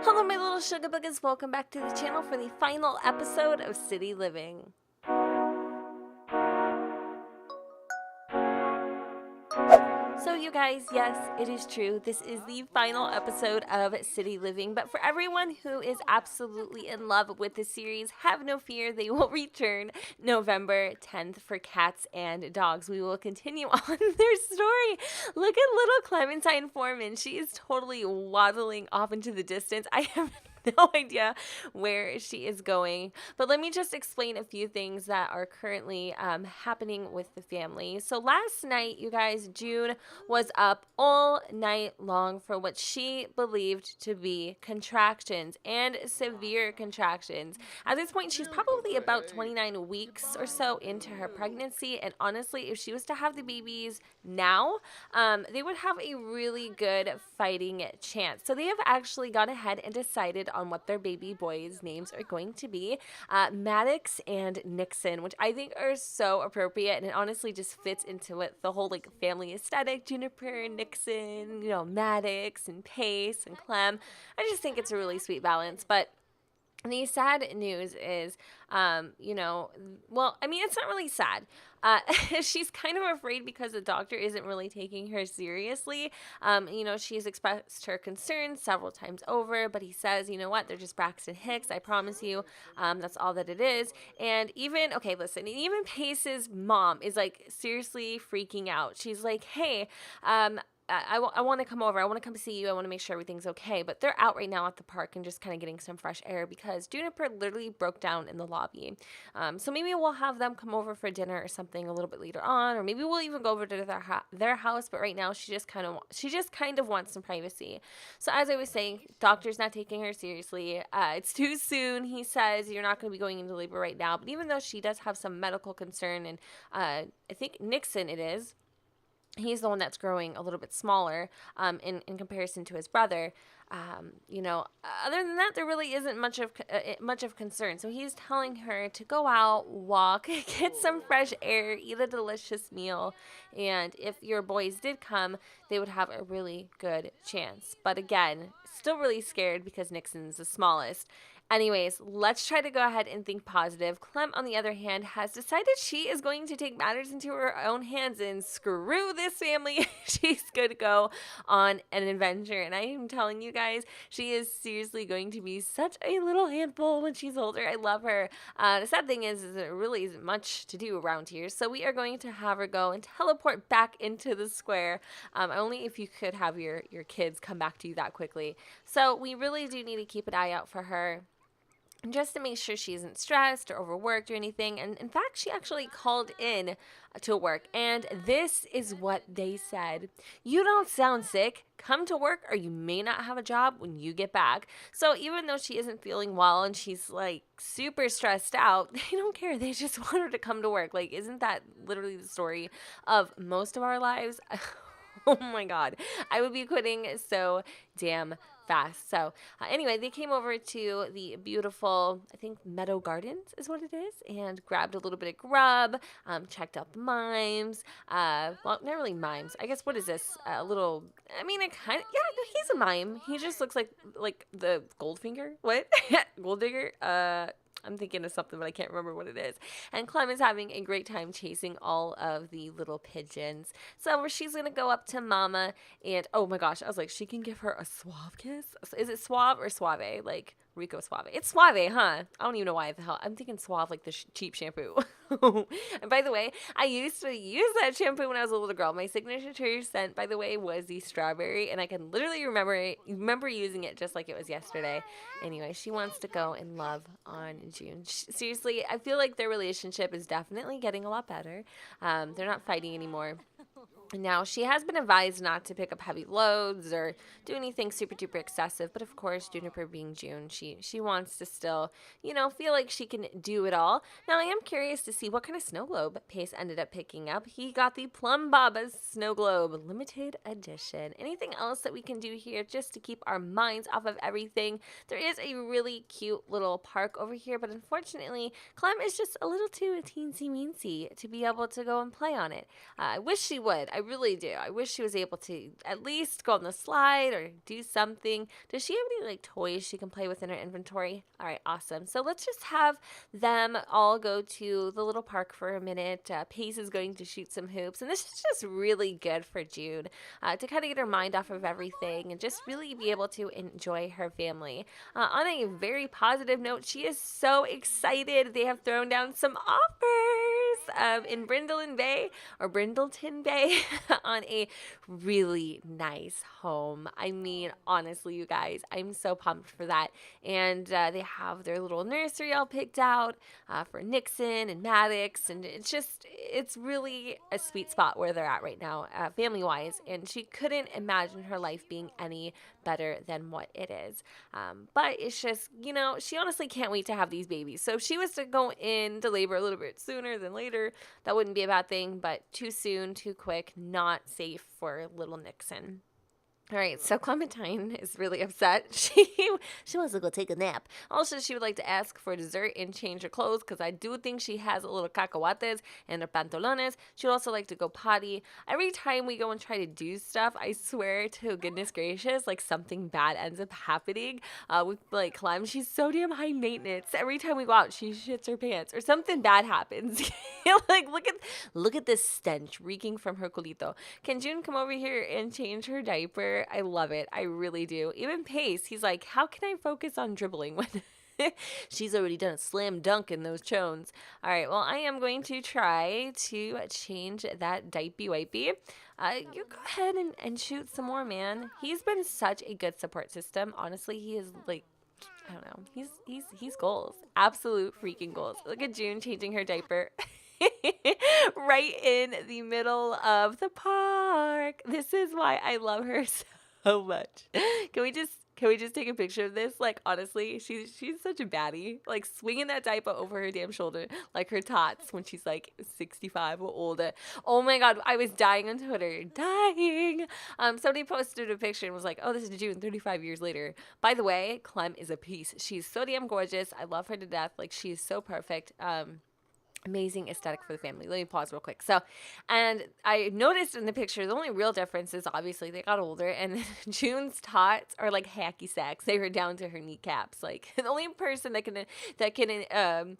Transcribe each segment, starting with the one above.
Hello, my little sugar buggers. Welcome back to the channel for the final episode of City Living. So you guys, yes, it is true. This is the final episode of City Living, but for everyone who is absolutely in love with the series, have no fear, they will return November 10th for cats and dogs. We will continue on their story. Look at little Clementine Foreman. She is totally waddling off into the distance. I have no idea where she is going. But let me just explain a few things that are currently happening with the family. So last night, you guys, June was up all night long for what she believed to be contractions and severe contractions. At this point, she's probably about 29 weeks or so into her pregnancy. And honestly, if she was to have the babies now, they would have a really good fighting chance. So they have actually gone ahead and decided on what their baby boys' names are going to be, Maddox and Nixon, which I think are so appropriate, and it honestly just fits into it, the whole like family aesthetic. Juniper, Nixon, Maddox and Pace and Clem. I just think it's a really sweet balance. But the sad news is, it's not really sad. She's kind of afraid because the doctor isn't really taking her seriously. She's expressed her concerns several times over, but he says, you know what, they're just Braxton Hicks. I promise you, that's all that it is. And even Pace's mom is like seriously freaking out. She's like, hey, I want to come over. I want to come see you. I want to make sure everything's okay. But they're out right now at the park and just kind of getting some fresh air because Juniper literally broke down in the lobby. So maybe we'll have them come over for dinner or something a little bit later on, or maybe we'll even go over to their house. But right now, she just kind of wants some privacy. So as I was saying, doctor's not taking her seriously. It's too soon. He says you're not going to be going into labor right now. But even though she does have some medical concern, and I think Nixon it is. He's the one that's growing a little bit smaller in comparison to his brother. Other than that, there really isn't much of concern. So he's telling her to go out, walk, get some fresh air, eat a delicious meal. And if your boys did come, they would have a really good chance. But again, still really scared because Nixon's the smallest. Anyways, let's try to go ahead and think positive. Clem, on the other hand, has decided she is going to take matters into her own hands and screw this family. She's going to go on an adventure. And I am telling you guys, she is seriously going to be such a little handful when she's older. I love her. The sad thing is there really isn't much to do around here. So we are going to have her go and teleport back into the square. Only if you could have your kids come back to you that quickly. So we really do need to keep an eye out for her, just to make sure she isn't stressed or overworked or anything. And in fact, she actually called in to work, and this is what they said: you don't sound sick. Come to work or you may not have a job when you get back. So even though she isn't feeling well and she's like super stressed out, they don't care. They just want her to come to work. Like, isn't that literally the story of most of our lives? Oh my God, I would be quitting so damn fast. So anyway, they came over to the beautiful, I think, Meadow Gardens is what it is, and grabbed a little bit of grub, checked out the mimes. Well, not really mimes. I guess, what is this? A little, it kind of, yeah, no, he's a mime. He just looks like the Goldfinger. What? Gold digger? I'm thinking of something, but I can't remember what it is. And Clem is having a great time chasing all of the little pigeons. So she's going to go up to Mama, and oh my gosh, I was like, she can give her a suave kiss? Is it suave or suave? Like Rico Suave. It's suave, huh? I don't even know why the hell. I'm thinking suave like the cheap shampoo. And by the way, I used to use that shampoo when I was a little girl. My signature scent, by the way, was the strawberry, and I can literally remember using it just like it was yesterday. Anyway, she wants to go and love on June. Seriously, I feel like their relationship is definitely getting a lot better. They're not fighting anymore. Now, she has been advised not to pick up heavy loads or do anything super duper excessive, but of course, Juniper being June, she wants to still, feel like she can do it all. Now, I am curious to see what kind of snow globe Pace ended up picking up. He got the Plum Baba's Snow Globe Limited Edition. Anything else that we can do here just to keep our minds off of everything? There is a really cute little park over here, but unfortunately, Clem is just a little too teensy-weensy to be able to go and play on it. I wish she would. I really do. I wish she was able to at least go on the slide or do something. Does she have any like toys she can play with in her inventory? All right, awesome. So let's just have them all go to the little park for a minute. Pace is going to shoot some hoops, and this is just really good for June to kind of get her mind off of everything and just really be able to enjoy her family. On a very positive note, she is so excited. They have thrown down some offers in Brindleton Bay on a really nice home. I mean, honestly, you guys, I'm so pumped for that. And they have their little nursery all picked out for Nixon and Maddox. And it's really a sweet spot where they're at right now, family-wise. And she couldn't imagine her life being any better than what it is. But it's just, she honestly can't wait to have these babies. So if she was to go into labor a little bit sooner than later, that wouldn't be a bad thing, but too soon, too quick, not safe for little Nixon. All right, so Clementine is really upset. She wants to go take a nap. Also, she would like to ask for dessert and change her clothes because I do think she has a little cacahuates and her pantalones. She would also like to go potty. Every time we go and try to do stuff, I swear to goodness gracious, like something bad ends up happening with like Clem. She's so damn high maintenance. Every time we go out, she shits her pants or something bad happens. Like look at this stench reeking from her culito. Can June come over here and change her diaper? I love it. I really do. Even Pace, he's like, how can I focus on dribbling when she's already done a slam dunk in those chones? All right, well, I am going to try to change that diaper wipey. You go ahead and shoot some more, man. He's been such a good support system. Honestly, he is like, I don't know. He's goals. Absolute freaking goals. Look at June changing her diaper. Right in the middle of the park. This is why I love her so much. Can we just take a picture of this? Like, honestly, she's such a baddie. Like, swinging that diaper over her damn shoulder like her tots when she's like 65 or older. Oh my God, I was dying on Twitter. Dying. Somebody posted a picture and was like, oh, this is June 35 years later. By the way, Clem is a piece. She's so damn gorgeous. I love her to death. Like, she's so perfect. Amazing aesthetic for the family. Let me pause real quick. So, and I noticed in the picture, the only real difference is obviously they got older, and June's tots are like hacky sacks. They were down to her kneecaps. Like, the only person that can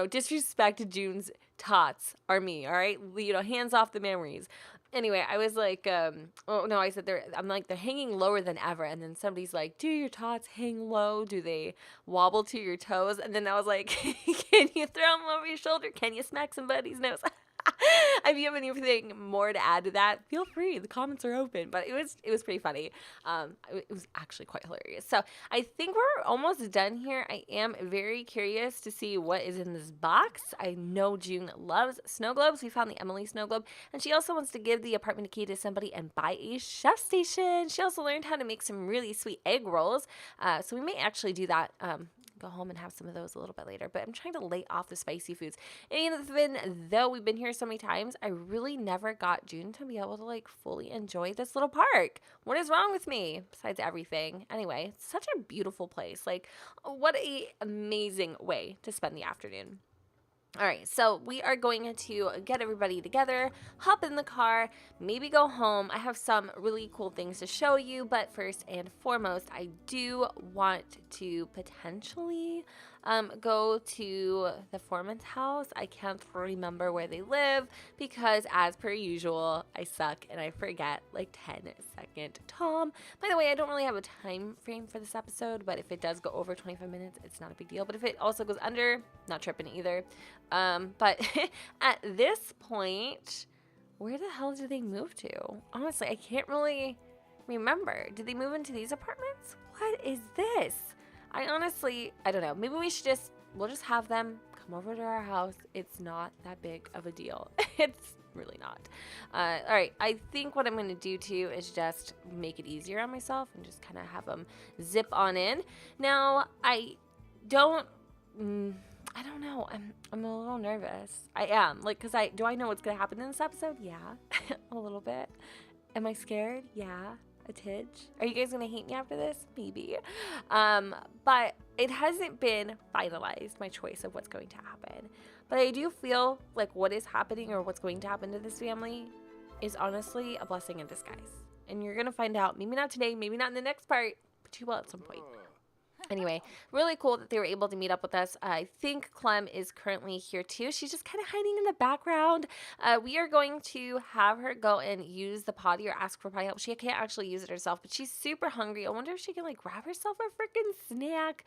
disrespect June's tots are me. All right, hands off the memories. Anyway, I was like, I said they're hanging lower than ever. And then somebody's like, do your tots hang low? Do they wobble to your toes? And then I was like, can you throw them over your shoulder? Can you smack somebody's nose? If you have anything more to add to that, feel free. The comments are open. But it was pretty funny. It was actually quite hilarious. So I think we're almost done here. I am very curious to see what is in this box. I know June loves snow globes. We found the Emily snow globe. And she also wants to give the apartment key to somebody and buy a chef station. She also learned how to make some really sweet egg rolls. So we may actually do that. Go home and have some of those a little bit later. But I'm trying to lay off the spicy foods. And even though we've been here so many times, I really never got June to be able to like fully enjoy this little park. What is wrong with me besides everything? Anyway, it's such a beautiful place. Like, what a amazing way to spend the afternoon. All right, so we are going to get everybody together, hop in the car, maybe go home. I have some really cool things to show you, but first and foremost, I do want to potentially go to the foreman's house. I can't remember where they live because, as per usual, I suck and I forget like 10-second Tom. By the way, I don't really have a time frame for this episode, but if it does go over 25 minutes, it's not a big deal. But if it also goes under, not tripping either. But at this point, where the hell did they move to? Honestly, I can't really remember. Did they move into these apartments? What is this? I don't know. Maybe we'll just have them come over to our house. It's not that big of a deal. It's really not. All right. I think what I'm going to do too is just make it easier on myself and just kind of have them zip on in. Now, I don't know. I'm a little nervous. I am. Like, do I know what's going to happen in this episode? Yeah. A little bit. Am I scared? Yeah. A tidge. Are you guys gonna hate me after this? Maybe. But it hasn't been finalized, my choice of what's going to happen. But I do feel like what is happening or what's going to happen to this family is honestly a blessing in disguise. And you're going to find out, maybe not today, maybe not in the next part, but you will at some point. Anyway, really cool that they were able to meet up with us. I think Clem is currently here too. She's just kind of hiding in the background. We are going to have her go and use the potty or ask for potty help. She can't actually use it herself, but she's super hungry. I wonder if she can like grab herself a freaking snack.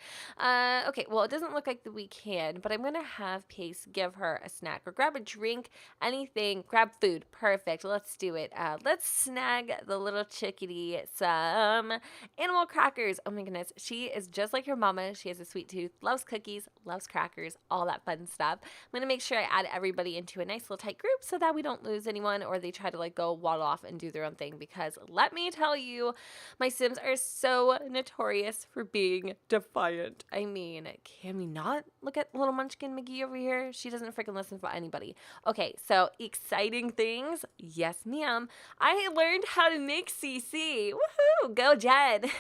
Okay, well, it doesn't look like that we can, but I'm going to have Pace give her a snack or grab a drink, anything, grab food. Perfect. Let's do it. Let's snag the little chickadee some animal crackers. Oh my goodness. She is just like her mama. She has a sweet tooth, loves cookies, loves crackers, all that fun stuff. I'm going to make sure I add everybody into a nice little tight group so that we don't lose anyone or they try to like go waddle off and do their own thing, because let me tell you, my Sims are so notorious for being defiant. I mean, can we not look at little Munchkin McGee over here? She doesn't freaking listen for anybody. Okay, so exciting things. Yes, ma'am. I learned how to make CC. Woohoo! Go, Jen.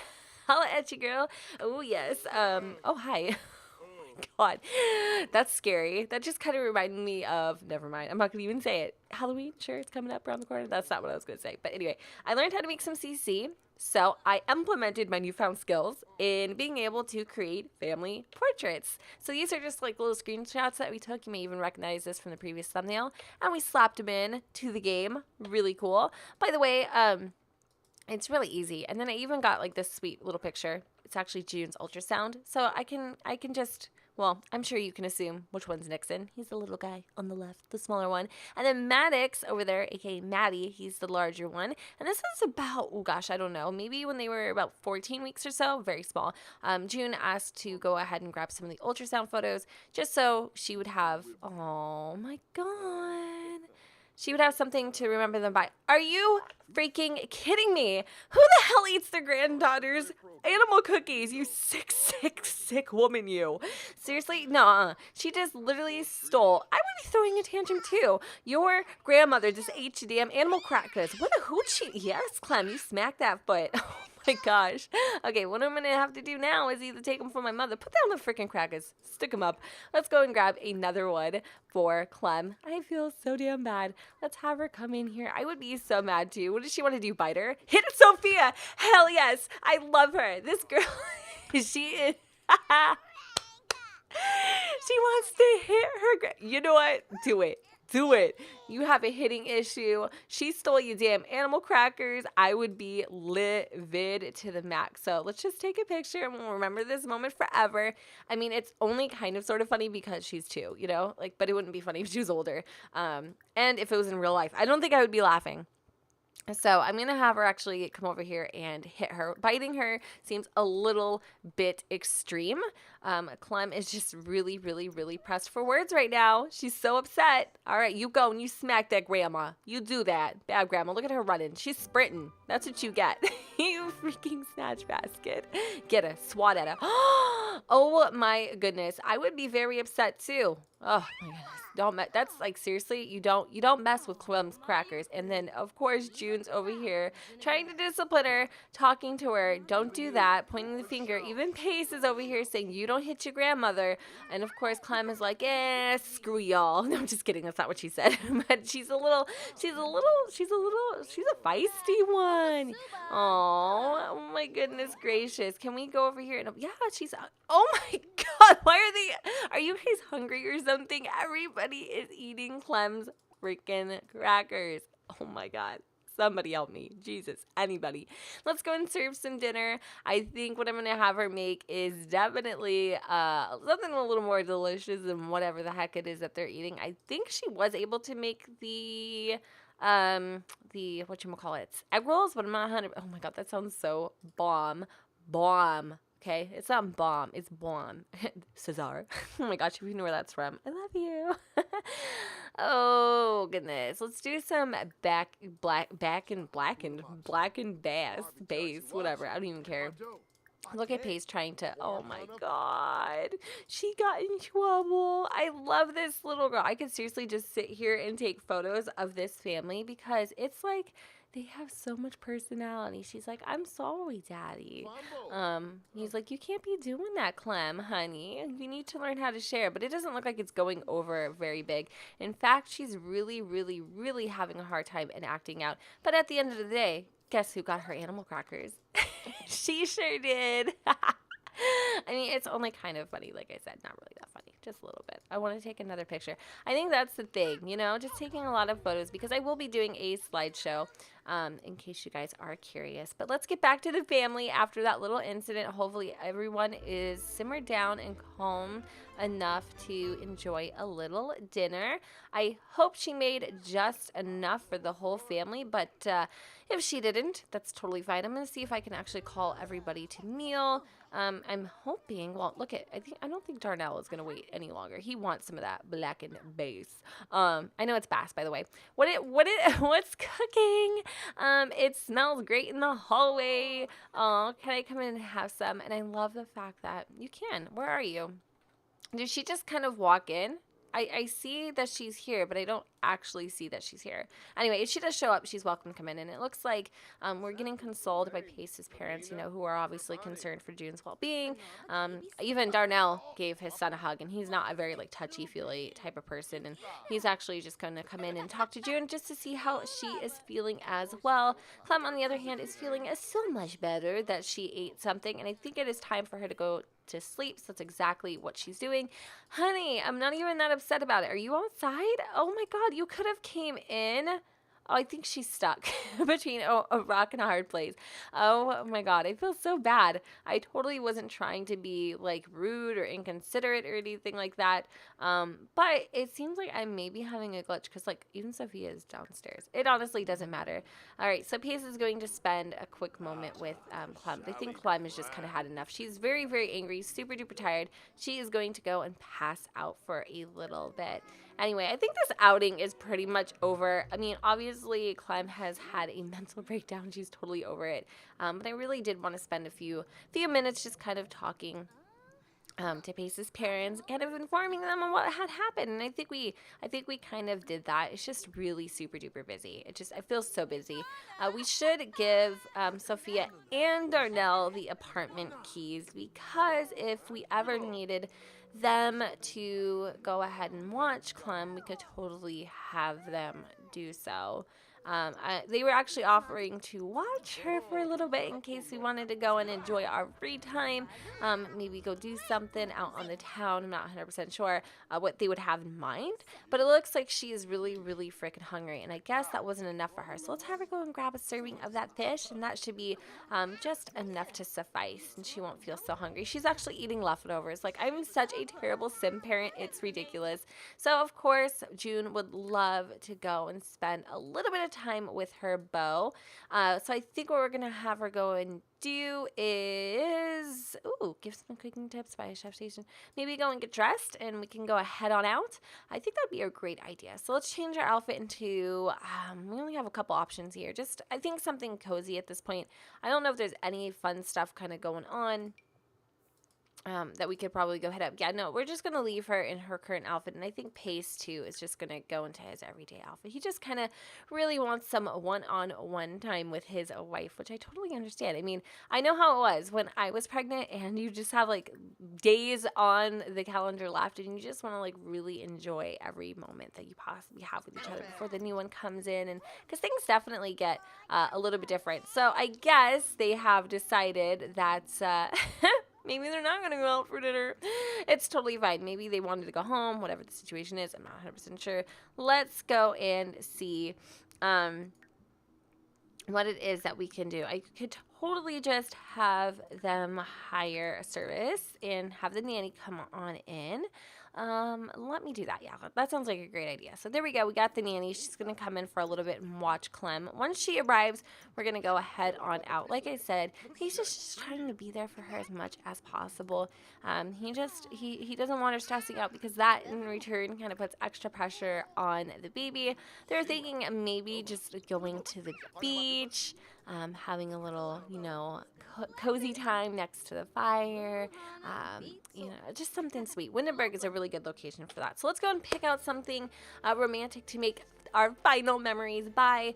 Holla at you, girl. Oh, yes. Oh, hi. God, that's scary. That just kind of reminded me of, never mind, I'm not going to even say it. Halloween, sure, it's coming up around the corner. That's not what I was going to say. But anyway, I learned how to make some CC. So I implemented my newfound skills in being able to create family portraits. So these are just like little screenshots that we took. You may even recognize this from the previous thumbnail. And we slapped them in to the game. Really cool. By the way, it's really easy. And then I even got like this sweet little picture. It's actually June's ultrasound. So I can just, well, I'm sure you can assume which one's Nixon. He's the little guy on the left, the smaller one. And then Maddox over there, aka Maddie, he's the larger one. And this is about, oh gosh, I don't know, maybe when they were about 14 weeks or so, very small. June asked to go ahead and grab some of the ultrasound photos just so she would have, oh my God. She would have something to remember them by. Are you freaking kidding me? Who the hell eats their granddaughter's animal cookies? You sick woman, you. Seriously? No. She just literally stole. I would be throwing a tantrum too. Your grandmother just ate your damn animal crackers. What a hoochie. Yes, Clem, you smacked that foot. Oh my gosh. Okay, what I'm going to have to do now is either take them from my mother, put down the freaking crackers, stick them up. Let's go and grab another one for Clem. I feel so damn bad. Let's have her come in here. I would be so mad too. What does she want to do, bite her? Hit Sophia! Hell yes! I love her. This girl, she is... She wants to hit her... You know what? Do it. Do it. You have a hitting issue. She stole your damn animal crackers. I would be livid to the max. So let's just take a picture and we'll remember this moment forever. I mean, it's only kind of sort of funny because she's 2, you know? Like, but it wouldn't be funny if she was older. And if it was in real life, I don't think I would be laughing. So I'm going to have her actually come over here and hit her. Biting her seems a little bit extreme. Clem is just really, really, really pressed for words right now. She's so upset. All right, you go and you smack that grandma. You do that. Bad grandma. Look at her running. She's sprinting. That's what you get. You freaking snatch basket. Get her. Swat at her. Oh my goodness. I would be very upset too. Oh my goodness. That's like, seriously, you don't mess with Clem's crackers. And then of course June's over here trying to discipline her, talking to her, don't do that, pointing the finger. Even Pace is over here saying you don't hit your grandmother. And of course Clem is like, screw y'all. No, I'm just kidding, that's not what she said. But she's a feisty one. Oh my goodness gracious. Can we go over here? And yeah, oh my God, are you guys hungry or something? Everybody is eating Clem's freaking crackers. Oh my God. Somebody help me. Jesus. Anybody. Let's go and serve some dinner. I think what I'm going to have her make is definitely something a little more delicious than whatever the heck it is that they're eating. I think she was able to make the whatchamacallit, egg rolls, but I'm not 100. Oh my God, that sounds so bomb. Okay, it's not bomb, it's bomb. Cesar. Oh my gosh, if you know where that's from. I love you. Oh goodness. Let's do some blackened bass, whatever. I don't even care. Look at Pace trying to, oh my God, she got in trouble. I love this little girl. I could seriously just sit here and take photos of this family because it's like, They have so much personality. She's like, I'm sorry, Daddy. He's like, you can't be doing that, Clem, honey. You need to learn how to share. But it doesn't look like it's going over very big. In fact, she's really, really, really having a hard time and acting out. But at the end of the day, guess who got her animal crackers? She sure did. I mean, it's only kind of funny, like I said, not really that funny, just a little bit. I want to take another picture. I think that's the thing, you know, just taking a lot of photos because I will be doing a slideshow in case you guys are curious. But let's get back to the family after that little incident. Hopefully everyone is simmered down and calm enough to enjoy a little dinner. I hope she made just enough for the whole family, but if she didn't, that's totally fine. I'm going to see if I can actually call everybody to meal. I'm hoping, well, I don't think Darnell is going to wait any longer. He wants some of that blackened base. I know it's Bass, by the way. What's cooking? It smells great in the hallway. Oh, can I come in and have some? And I love the fact that you can. Where are you? Did she just kind of walk in? I see that she's here, but I don't actually see that she's here. Anyway, if she does show up, she's welcome to come in. And it looks like we're getting consoled by Pace's parents, you know, who are obviously concerned for June's well-being. Even Darnell gave his son a hug, and he's not a very, like, touchy-feely type of person. And he's actually just going to come in and talk to June just to see how she is feeling as well. Clem, on the other hand, is feeling so much better that she ate something. And I think it is time for her to go to sleep, so that's exactly what she's doing. Honey, I'm not even that upset about it. Are you outside? Oh my God, you could have came in. Oh, I think she's stuck between a rock and a hard place. Oh my God, I feel so bad. I totally wasn't trying to be like rude or inconsiderate or anything like that. But it seems like I may be having a glitch because like even Sophia is downstairs. It honestly doesn't matter. All right, so Pace is going to spend a quick moment with Clem. I think Clem has just kind of had enough. She's very, very angry, super duper tired. She is going to go and pass out for a little bit. Anyway, I think this outing is pretty much over. I mean, obviously, Clem has had a mental breakdown. She's totally over it. But I really did want to spend a few minutes just kind of talking to Pace's parents, kind of informing them on what had happened. And I think we kind of did that. It's just really super duper busy. I feel so busy. We should give Sophia and Darnell the apartment keys because if we ever needed them to go ahead and watch Clem, we could totally have them do so. They were actually offering to watch her for a little bit in case we wanted to go and enjoy our free time. Maybe go do something out on the town. I'm not 100% sure what they would have in mind. But it looks like she is really, really freaking hungry. And I guess that wasn't enough for her. So let's have her go and grab a serving of that fish. And that should be just enough to suffice. And she won't feel so hungry. She's actually eating leftovers. Like, I'm such a terrible sim parent. It's ridiculous. So, of course, June would love to go and spend a little bit of time with her beau. So I think what we're going to have her go and do is, give some cooking tips by a chef station. Maybe go and get dressed and we can go ahead on out. I think that'd be a great idea. So let's change our outfit into, we only have a couple options here. Just, I think something cozy at this point. I don't know if there's any fun stuff kind of going on. That we could probably go head up. Yeah, no, we're just going to leave her in her current outfit. And I think Pace, too, is just going to go into his everyday outfit. He just kind of really wants some one-on-one time with his wife, which I totally understand. I mean, I know how it was when I was pregnant and you just have, like, days on the calendar left and you just want to, like, really enjoy every moment that you possibly have with each other before the new one comes in. And because things definitely get a little bit different. So I guess they have decided that... maybe they're not going to go out for dinner. It's totally fine. Maybe they wanted to go home, whatever the situation is. I'm not 100% sure. Let's go and see what it is that we can do. I could totally just have them hire a service and have the nanny come on in. Let me do that. Yeah, that sounds like a great idea. So there we go. We got the nanny. She's going to come in for a little bit and watch Clem. Once she arrives, we're going to go ahead on out. Like I said, he's just trying to be there for her as much as possible. He doesn't want her stressing out because that in return kind of puts extra pressure on the baby. They're thinking maybe just going to the beach, having a little, cozy time next to the fire, just something sweet. Windenburg is a really good location for that. So let's go and pick out something romantic to make our final memories by.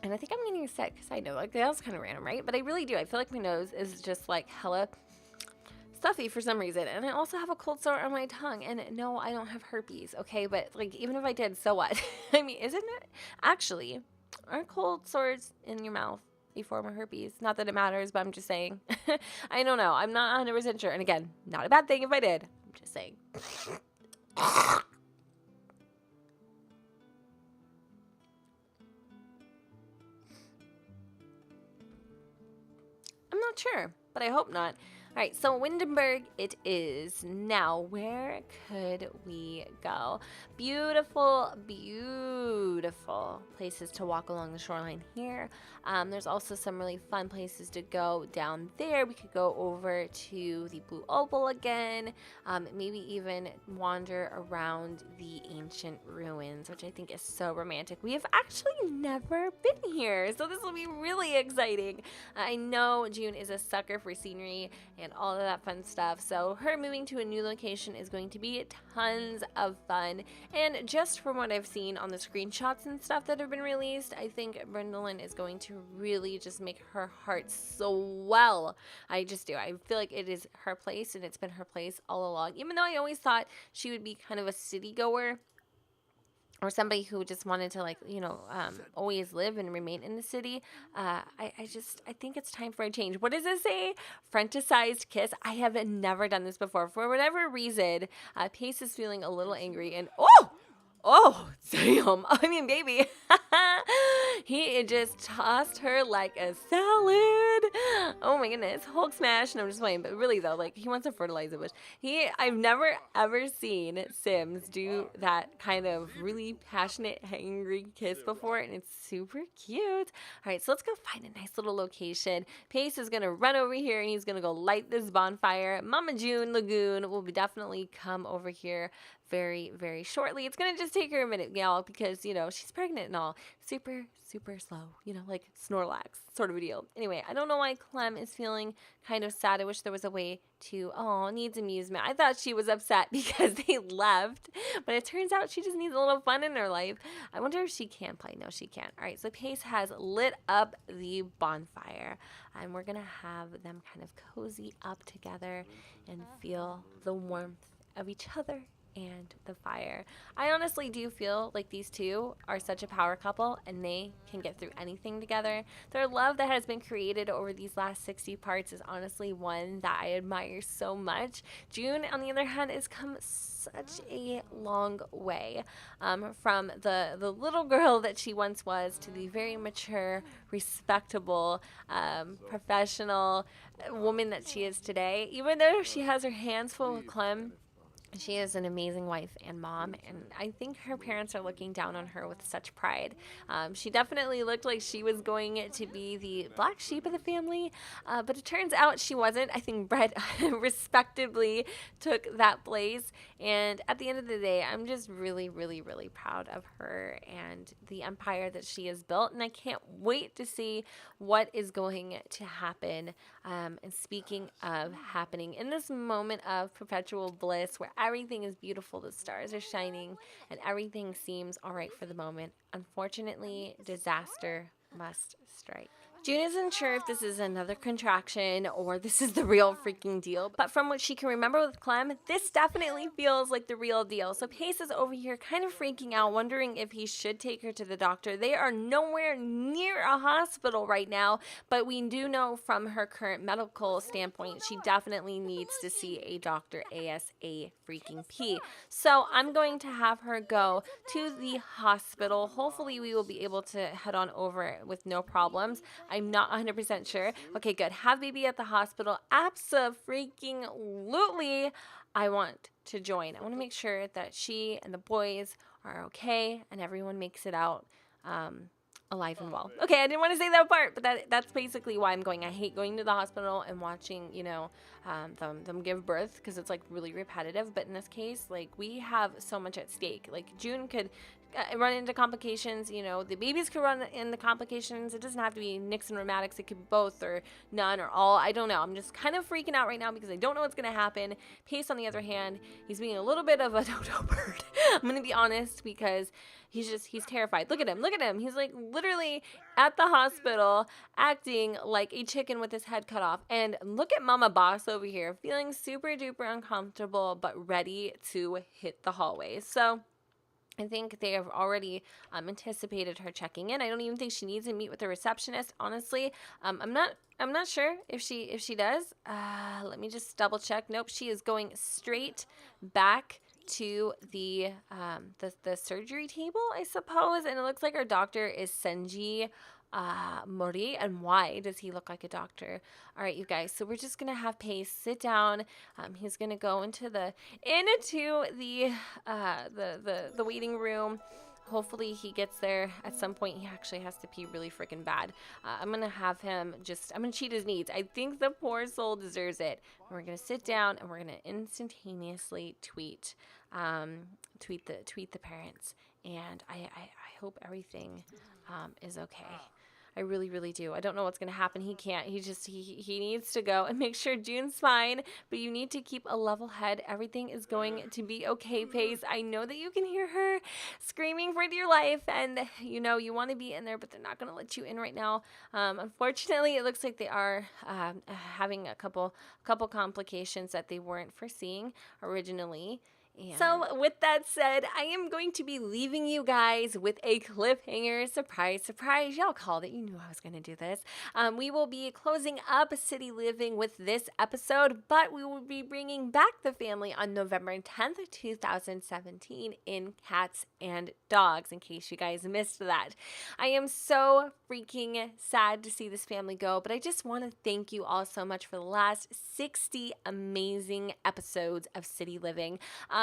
And I think I'm getting sick. Side note, like that was kind of random, right? But I really do. I feel like my nose is just like hella stuffy for some reason. And I also have a cold sore on my tongue. And no, I don't have herpes, okay? But like, even if I did, so what? I mean, isn't it? Actually, aren't cold sores in your mouth a form of herpes? Not that it matters, but I'm just saying. I don't know. I'm not 100% sure. And again, not a bad thing if I did. I'm just saying. I'm not sure, but I hope not. All right, so Windenburg it is. Now, where could we go? Beautiful, beautiful places to walk along the shoreline here. There's also some really fun places to go down there. We could go over to the Blue Opal again, maybe even wander around the ancient ruins, which I think is so romantic. We have actually never been here, so this will be really exciting. I know June is a sucker for scenery and all of that fun stuff, so her moving to a new location is going to be tons of fun. And just from what I've seen on the screenshots and stuff that have been released, I think Brendolyn is going to really just make her heart swell. I just do. I feel like it is her place, and it's been her place all along, even though I always thought she would be kind of a city goer, or somebody who just wanted to, like, you know, always live and remain in the city. I think it's time for a change. What does it say? Fantasized kiss. I have never done this before. For whatever reason, Pace is feeling a little angry, and oh, damn. I mean, baby. He just tossed her like a salad. Oh my goodness. Hulk smash. No, I'm just playing. But really, though, like, he wants to fertilize the bush. I've never, ever seen Sims do that kind of really passionate, angry kiss before. And it's super cute. All right, so let's go find a nice little location. Pace is going to run over here, and he's going to go light this bonfire. Mama June Lagoon will definitely come over here very, very shortly. It's going to just take her a minute, y'all, because, you know, she's pregnant and all. Super, super slow, you know, like Snorlax sort of a deal. Anyway, I don't know why Clem is feeling kind of sad. I wish there was a way to, needs amusement. I thought she was upset because they left, but it turns out she just needs a little fun in her life. I wonder if she can play. No, she can't. All right, so Pace has lit up the bonfire, and we're going to have them kind of cozy up together and feel the warmth of each other and the fire. I honestly do feel like these two are such a power couple, and they can get through anything together. Their love that has been created over these last 60 parts is honestly one that I admire so much. June, on the other hand, has come such a long way, from the little girl that she once was to the very mature, respectable, professional woman that she is today. Even though she has her hands full with Clem, she is an amazing wife and mom, and I think her parents are looking down on her with such pride. She definitely looked like she was going to be the black sheep of the family, but it turns out she wasn't. I think Brett respectably took that place, and at the end of the day, I'm just really, really, really proud of her and the empire that she has built, and I can't wait to see what is going to happen. And speaking of happening, in this moment of perpetual bliss where everything is beautiful, the stars are shining, and everything seems all right for the moment, unfortunately, disaster must strike. June isn't sure if this is another contraction or this is the real freaking deal, but from what she can remember with Clem, this definitely feels like the real deal. So Pace is over here kind of freaking out, wondering if he should take her to the doctor. They are nowhere near a hospital right now, but we do know from her current medical standpoint, she definitely needs to see a doctor ASAP freaking P. So I'm going to have her go to the hospital. Hopefully we will be able to head on over with no problems. I'm not 100% sure. Okay, good. Have baby at the hospital. Abso-freaking-lutely. I want to join. I want to make sure that she and the boys are okay and everyone makes it out alive and well. Okay, I didn't want to say that part, but that's basically why I'm going. I hate going to the hospital and watching, you know, them give birth, because it's like really repetitive. But in this case, like, we have so much at stake. Like, June could run into complications. You know, the babies could run into complications. It doesn't have to be Nixon rheumatics. It could be both or none or all. I don't know. I'm just kind of freaking out right now because I don't know what's going to happen. Pace, on the other hand, he's being a little bit of a dodo bird. I'm going to be honest, because he's terrified. Look at him. He's like literally at the hospital acting like a chicken with his head cut off. And look at Mama Boss over here, feeling super duper uncomfortable, but ready to hit the hallway. So I think they have already anticipated her checking in. I don't even think she needs to meet with the receptionist, honestly. I'm not sure if she does. Let me just double check. Nope, she is going straight back to the surgery table, I suppose. And it looks like our doctor is Senji Mori. And why does he look like a doctor? All right, you guys, so we're just gonna have Pace sit down. He's gonna go into the waiting room. Hopefully he gets there at some point. He actually has to pee really freaking bad. I'm gonna have him I'm gonna cheat his needs. I think the poor soul deserves it. And we're gonna sit down and we're gonna instantaneously tweet the parents. And I hope everything is okay. I really, really do. I don't know what's going to happen. He can't. He needs to go and make sure June's fine, but you need to keep a level head. Everything is going to be okay, Pace. I know that you can hear her screaming for dear life, and you know you want to be in there, but they're not going to let you in right now. Unfortunately, it looks like they are having a couple complications that they weren't foreseeing originally. So with that said, I am going to be leaving you guys with a cliffhanger. Surprise. Y'all called it. You knew I was going to do this. We will be closing up City Living with this episode, but we will be bringing back the family on November 10th, 2017 in Cats and Dogs, in case you guys missed that. I am so freaking sad to see this family go, but I just want to thank you all so much for the last 60 amazing episodes of City Living.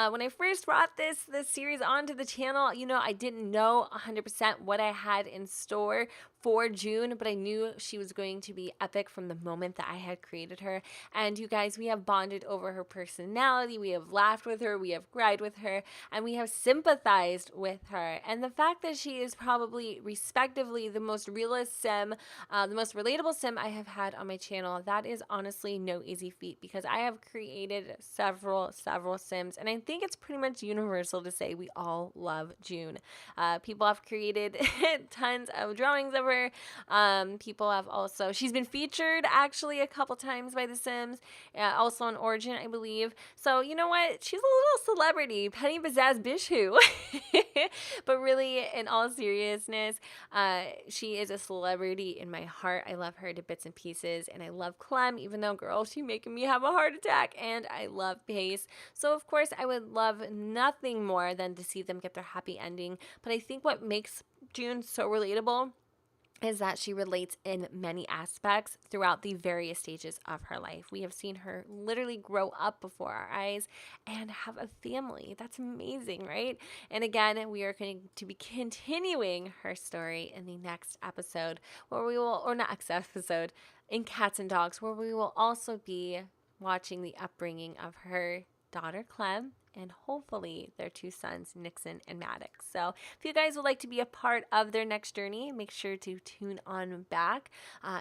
When I first brought this series onto the channel, you know, I didn't know 100% what I had in store for June, but I knew she was going to be epic from the moment that I had created her. And you guys, we have bonded over her personality, we have laughed with her, we have cried with her, and we have sympathized with her. And the fact that she is probably, respectively, the most realist sim, the most relatable sim I have had on my channel, that is honestly no easy feat, because I have created several sims, and I think it's pretty much universal to say we all love June. People have created tons of drawings of her. People have also, she's been featured actually a couple times by The Sims, also on Origin, I believe. So you know what? She's a little celebrity, Penny Pizzazz Bishu. But really, in all seriousness, she is a celebrity in my heart. I love her to bits and pieces, and I love Clem, even though, girl, she's making me have a heart attack, and I love Pace. So of course, I would love nothing more than to see them get their happy ending. But I think what makes June so relatable is that she relates in many aspects throughout the various stages of her life. We have seen her literally grow up before our eyes and have a family. That's amazing, right? And again, we are going to be continuing her story in the next episode, where we will, or not next episode, in Cats and Dogs, where we will also be watching the upbringing of her daughter Clem, and hopefully their two sons, Nixon and Maddox. So if you guys would like to be a part of their next journey, make sure to tune on back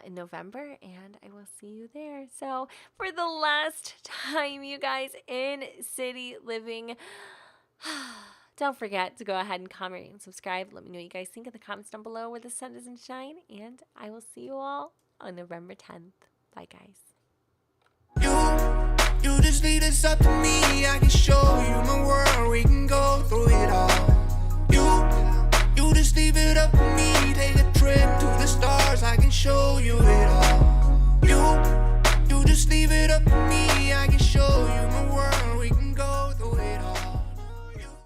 in November, and I will see you there. So for the last time, you guys, in City Living, don't forget to go ahead and comment and subscribe. Let me know what you guys think in the comments down below where the sun doesn't shine, and I will see you all on November 10th. Bye, guys. You just lead us up to me, I can show you my world, we can go through it all. You just leave it up to me, take a trip to the stars, I can show you it all.